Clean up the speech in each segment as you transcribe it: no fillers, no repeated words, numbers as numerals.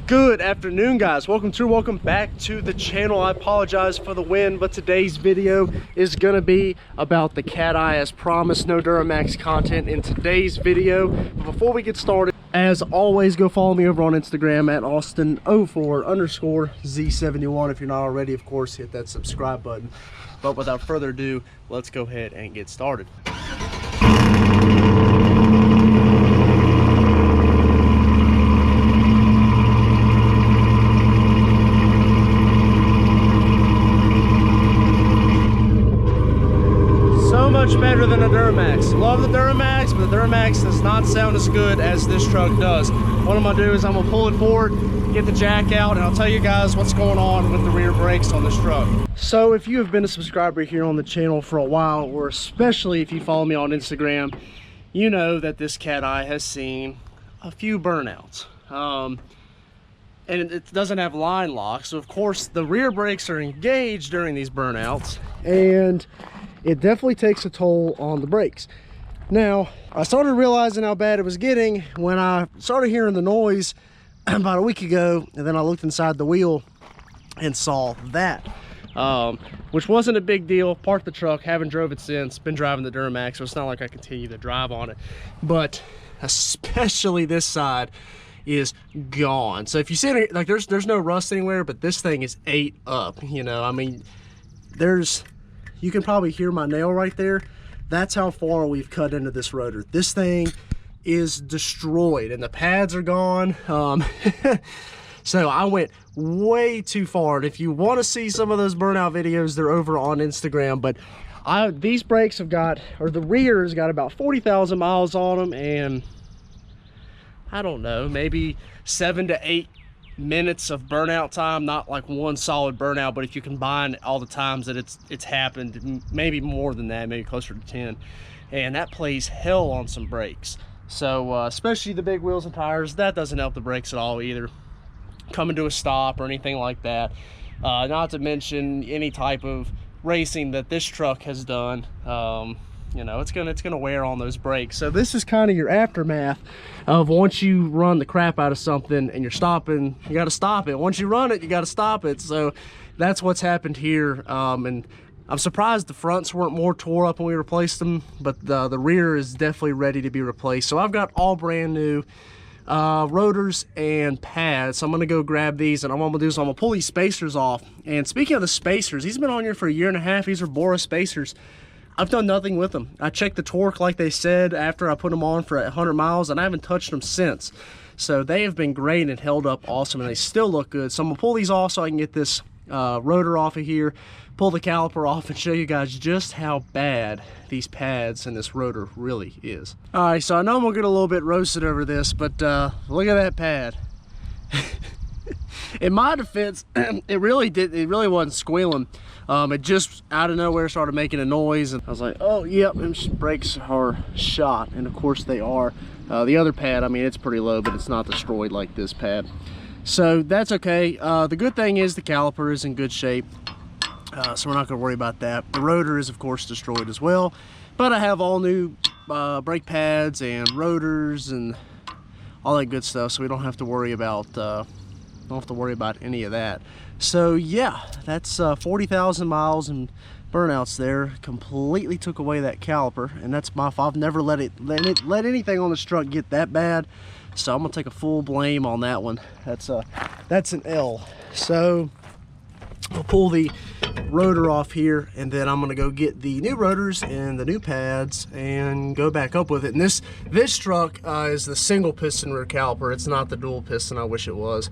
Good afternoon, guys. Welcome back to the channel. I apologize for the wind, but today's video is gonna be about the Cateye as promised. No Duramax content in today's video. But before we get started, as always, go follow me over on Instagram at Austin04_Z71. If you're not already, of course, hit that subscribe button. But without further ado, let's go ahead and get started. Much better than a Duramax. Love the Duramax, but the Duramax does not sound as good as this truck does. What I'm gonna do is I'm gonna pull it forward, get the jack out, and I'll tell you guys what's going on with the rear brakes on this truck. So if you have been a subscriber here on the channel for a while, or especially if you follow me on Instagram, you know that this Cateye has seen a few burnouts. And it doesn't have line lock, so of course the rear brakes are engaged during these burnouts, and it definitely takes a toll on the brakes. Now, I started realizing how bad it was getting when I started hearing the noise about a week ago, and then I looked inside the wheel and saw that, which wasn't a big deal. Parked the truck, haven't drove it since, been driving the Duramax, so it's not like I continue to drive on it. But especially this side is gone. So if you see it, like there's no rust anywhere, but this thing is ate up, you know. I mean, you can probably hear my nail right there. That's how far we've cut into this rotor. This thing is destroyed and the pads are gone. So I went way too far. And if you want to see some of those burnout videos, they're over on Instagram. But these brakes have got, or the rear's got about 40,000 miles on them, and I don't know, maybe 7 to 8 minutes of burnout time. Not like one solid burnout, but if you combine all the times that it's happened, maybe more than that, maybe closer to 10, and that plays hell on some brakes. So especially the big wheels and tires, that doesn't help the brakes at all either, coming to a stop or anything like that. Not to mention any type of racing that this truck has done. You know, it's gonna wear on those brakes. So this is kind of your aftermath of once you run the crap out of something and you're stopping, you got to stop it. Once you run it, you got to stop it. So that's what's happened here. And I'm surprised the fronts weren't more tore up when we replaced them, but the rear is definitely ready to be replaced. So I've got all brand new rotors and pads. So I'm gonna go grab these, and what I'm gonna do is I'm gonna pull these spacers off. And speaking of the spacers, these have been on here for 1.5 years. These are Bora spacers. I've done nothing with them. I checked the torque like they said after I put them on for 100 miles, and I haven't touched them since. So they have been great and held up awesome, and they still look good. So I'm gonna pull these off so I can get this rotor off of here, pull the caliper off, and show you guys just how bad these pads and this rotor really is. All right, so I know I'm gonna get a little bit roasted over this, but look at that pad. In my defense, it really wasn't squealing. It just out of nowhere started making a noise, and I was like, oh yep, them brakes are shot, and of course they are. The other pad, I mean, it's pretty low, but it's not destroyed like this pad, so that's okay. The good thing is the caliper is in good shape, so we're not going to worry about that. The rotor is of course destroyed as well, but I have all new brake pads and rotors and all that good stuff, so we don't have to worry about any of that. So yeah, that's 40,000 miles and burnouts there. Completely took away that caliper, and that's my fault. I've never let anything on this truck get that bad, so I'm gonna take a full blame on that one. That's an L. So I'll pull the rotor off here, and then I'm gonna go get the new rotors and the new pads and go back up with it. And this truck is the single piston rear caliper. It's not the dual piston. I wish it was.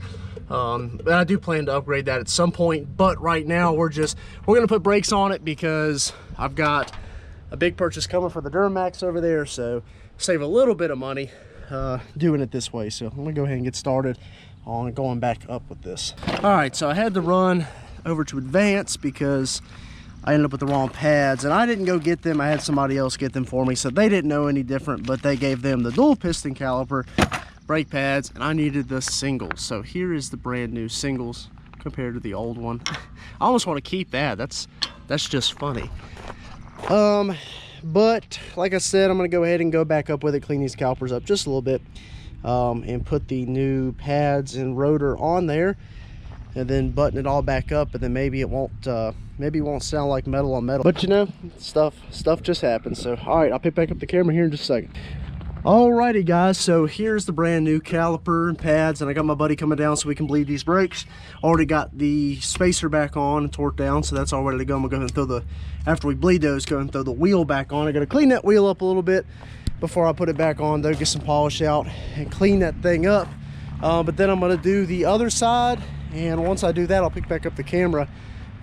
But I do plan to upgrade that at some point, but right now we're gonna put brakes on it because I've got a big purchase coming for the Duramax over there, so save a little bit of money doing it this way. So I'm gonna go ahead and get started on going back up with this. All right, so I had to run over to Advance because I ended up with the wrong pads, and I didn't go get them. I had somebody else get them for me, so they didn't know any different, but they gave them the dual piston caliper brake pads, and I needed the singles. So here is the brand new singles compared to the old one. I almost want to keep that. That's just funny. But like I said, I'm gonna go ahead and go back up with it, clean these calipers up just a little bit. and put the new pads and rotor on there, and then button it all back up, and then maybe it won't sound like metal on metal. But you know, stuff just happens. So all right, I'll pick back up the camera here in just a second. Alrighty guys, so here's the brand new caliper and pads, and I got my buddy coming down so we can bleed these brakes. Already got the spacer back on and torqued down, so that's all ready to go. I'm gonna go ahead and throw the, after we bleed those, go ahead and throw the wheel back on. I gotta clean that wheel up a little bit before I put it back on, though, get some polish out and clean that thing up. But then I'm gonna do the other side, and once I do that, I'll pick back up the camera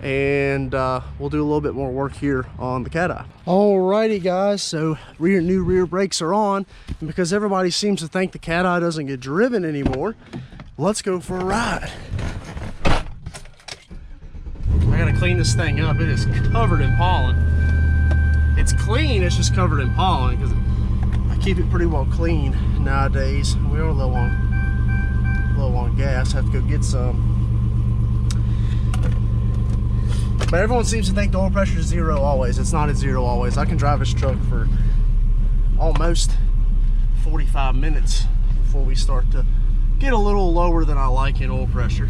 and we'll do a little bit more work here on the Cateye. Alrighty guys, so new rear brakes are on, and because everybody seems to think the Cateye doesn't get driven anymore, let's go for a ride. I gotta clean this thing up. It is covered in pollen. It's clean, it's just covered in pollen because I keep it pretty well clean nowadays. We are low on gas, have to go get some. But everyone seems to think the oil pressure is 0 always. It's not at 0 always. I can drive this truck for almost 45 minutes before we start to get a little lower than I like in oil pressure.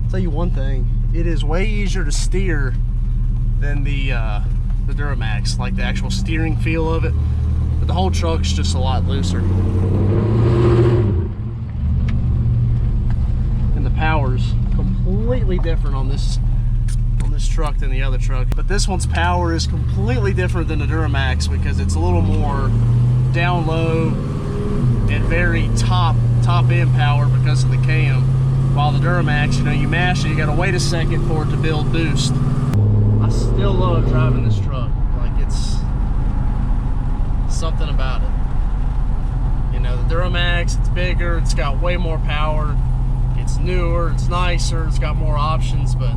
I'll tell you one thing, it is way easier to steer than the Duramax, like the actual steering feel of it. But the whole truck's just a lot looser. Power's completely different on this truck than the other truck, but this one's power is completely different than the Duramax because it's a little more down low and very top end power because of the cam, while the Duramax, you know, you mash it, you gotta wait a second for it to build boost. I still love driving this truck. Like, it's something about it, you know. The Duramax, it's bigger, it's got way more power, it's newer, it's nicer, it's got more options, but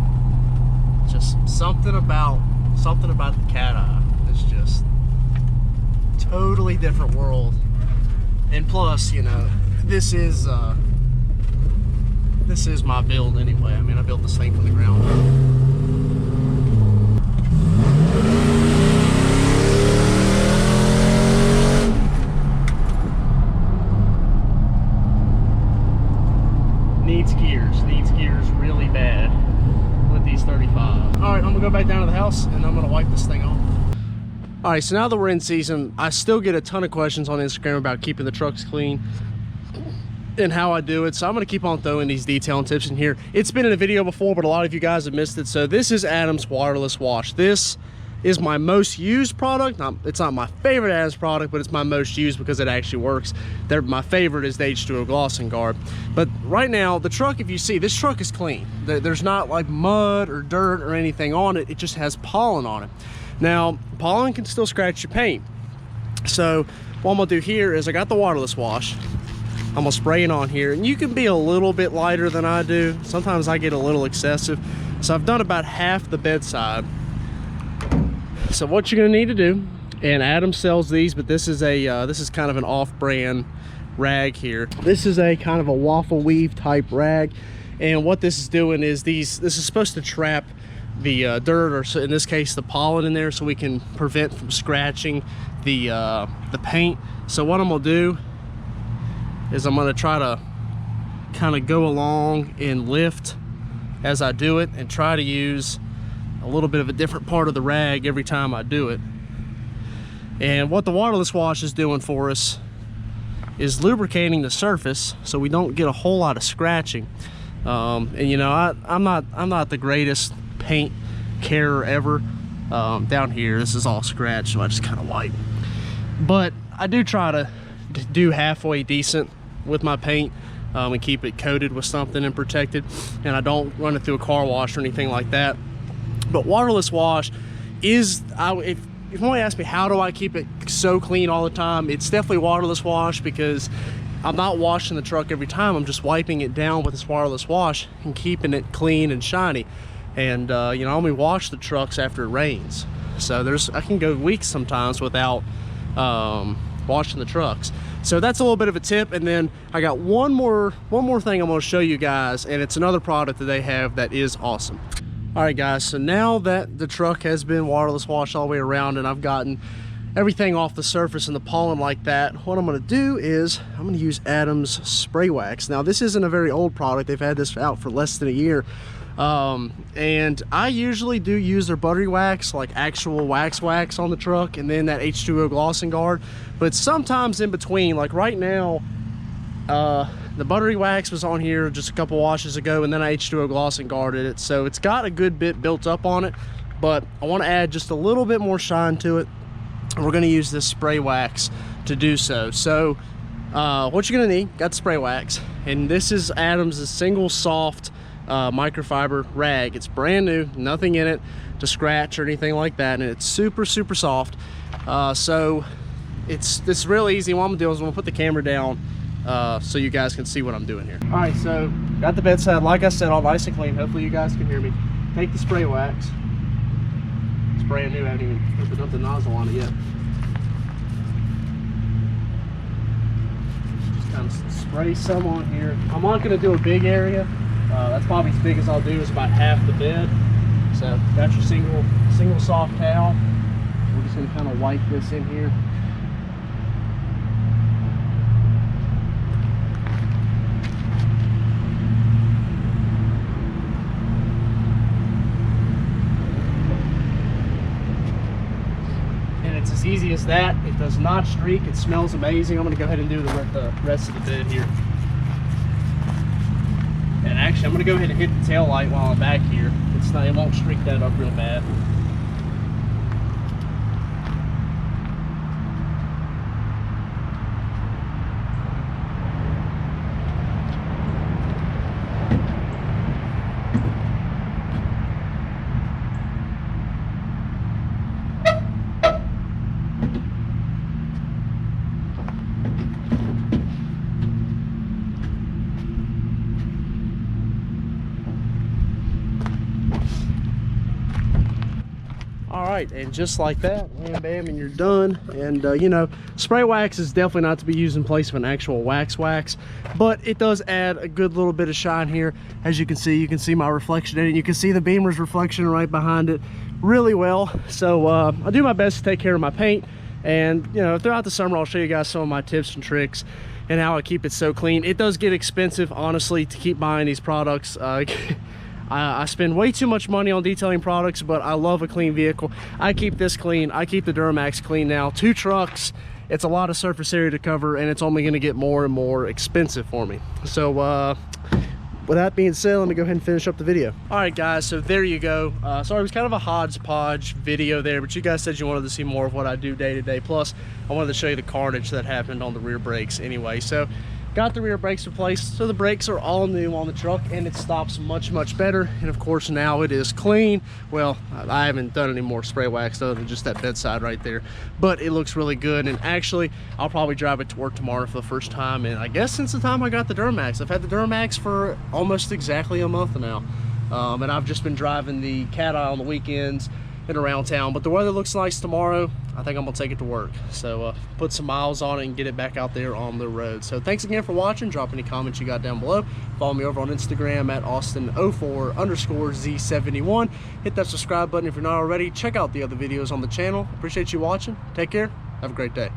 just something about the Cateye. It's just totally different world. And plus, you know, this is my build anyway. I mean, I built this thing from the ground up. Needs gears really bad with these 35. All right, I'm gonna go back down to the house and I'm gonna wipe this thing off. All right, so now that we're in season, I still get a ton of questions on Instagram about keeping the trucks clean and how I do it. So I'm gonna keep on throwing these detail and tips in here. It's been in a video before, but a lot of you guys have missed it. So this is Adam's waterless wash. This is my most used product. It's not my favorite Adams product, but it's my most used because it actually works. My favorite is the H2O Glossing Guard. But right now, the truck, if you see, this truck is clean. There's not like mud or dirt or anything on it. It just has pollen on it. Now, pollen can still scratch your paint. So what I'm gonna do here is I got the waterless wash. I'm gonna spray it on here, and you can be a little bit lighter than I do. Sometimes I get a little excessive. So I've done about half the bedside. So what you're gonna need to do, and Adam sells these, but this is kind of an off-brand rag here. This is a kind of a waffle weave type rag, and what this is doing is this is supposed to trap the dirt, or in this case the pollen in there, so we can prevent from scratching the paint. So what I'm gonna do is I'm gonna try to kind of go along and lift as I do it, and try to use a little bit of a different part of the rag every time I do it. And what the waterless wash is doing for us is lubricating the surface so we don't get a whole lot of scratching. And you know, I'm not the greatest paint carer ever. Down here, this is all scratched, so I just kind of wipe. But I do try to do halfway decent with my paint, and keep it coated with something and protected. And I don't run it through a car wash or anything like that. But waterless wash is, if you want to ask me how do I keep it so clean all the time, it's definitely waterless wash, because I'm not washing the truck every time. I'm just wiping it down with this waterless wash and keeping it clean and shiny. And you know, I only wash the trucks after it rains, so I can go weeks sometimes without washing the trucks. So that's a little bit of a tip. And then I got one more thing I'm going to show you guys, and it's another product that they have that is awesome. All right guys, so now that the truck has been waterless washed all the way around, and I've gotten everything off the surface and the pollen like that, what I'm going to do is I'm going to use Adams spray wax. Now this isn't a very old product. They've had this out for less than a year. And I usually do use their buttery wax, like actual wax on the truck, and then that H2O glossing guard. But sometimes in between, like right now, the buttery wax was on here just a couple washes ago, and then I H2O glossing guarded it. So it's got a good bit built up on it, but I want to add just a little bit more shine to it. And we're going to use this spray wax to do so. So what you're going to need, got the spray wax, and this is Adams' single soft microfiber rag. It's brand new, nothing in it to scratch or anything like that, and it's super soft. So it's real easy. What I'm gonna do is I'm gonna put the camera down so you guys can see what I'm doing here. All right, so got the bedside, like I said, all nice and clean. Hopefully you guys can hear me. Take the spray wax. It's brand new. I haven't even opened up the nozzle on it yet. Just kind of spray some on here. I'm not gonna do a big area. That's probably as big as I'll do, is about half the bed. So got your single soft towel. We're just gonna kind of wipe this in here. And it's as easy as that. It does not streak. It smells amazing. I'm gonna go ahead and do the rest of the bed here. And actually, I'm going to go ahead and hit the tail light while I'm back here. It won't streak that up real bad. Alright, and just like that, wham bam, and you're done. And you know, spray wax is definitely not to be used in place of an actual wax, but it does add a good little bit of shine here. As you can see my reflection in it. You can see the beamer's reflection right behind it really well. So I do my best to take care of my paint, and you know, throughout the summer I'll show you guys some of my tips and tricks and how I keep it so clean. It does get expensive, honestly, to keep buying these products. I spend way too much money on detailing products, but I love a clean vehicle. I keep this clean. I keep the Duramax clean now. 2 trucks, it's a lot of surface area to cover, and it's only going to get more and more expensive for me. So with that being said, let me go ahead and finish up the video. All right, guys, so there you go. Sorry, it was kind of a hodgepodge video there, but you guys said you wanted to see more of what I do day to day. Plus, I wanted to show you the carnage that happened on the rear brakes anyway. So got the rear brakes replaced, so the brakes are all new on the truck, and it stops much better. And of course, now it is clean. Well, I haven't done any more spray wax other than just that bedside right there, but it looks really good. And actually, I'll probably drive it to work tomorrow for the first time, and I guess since the time I got the Duramax. I've had the Duramax for almost exactly a month now, and I've just been driving the Cateye on the weekends and around town. But the weather looks nice tomorrow. I think I'm gonna take it to work, so put some miles on it and get it back out there on the road. So thanks again for watching. Drop any comments you got down below. Follow me over on Instagram at Austin04_Z71. Hit that subscribe button if you're not already. Check out the other videos on the channel. Appreciate you watching. Take care. Have a great day.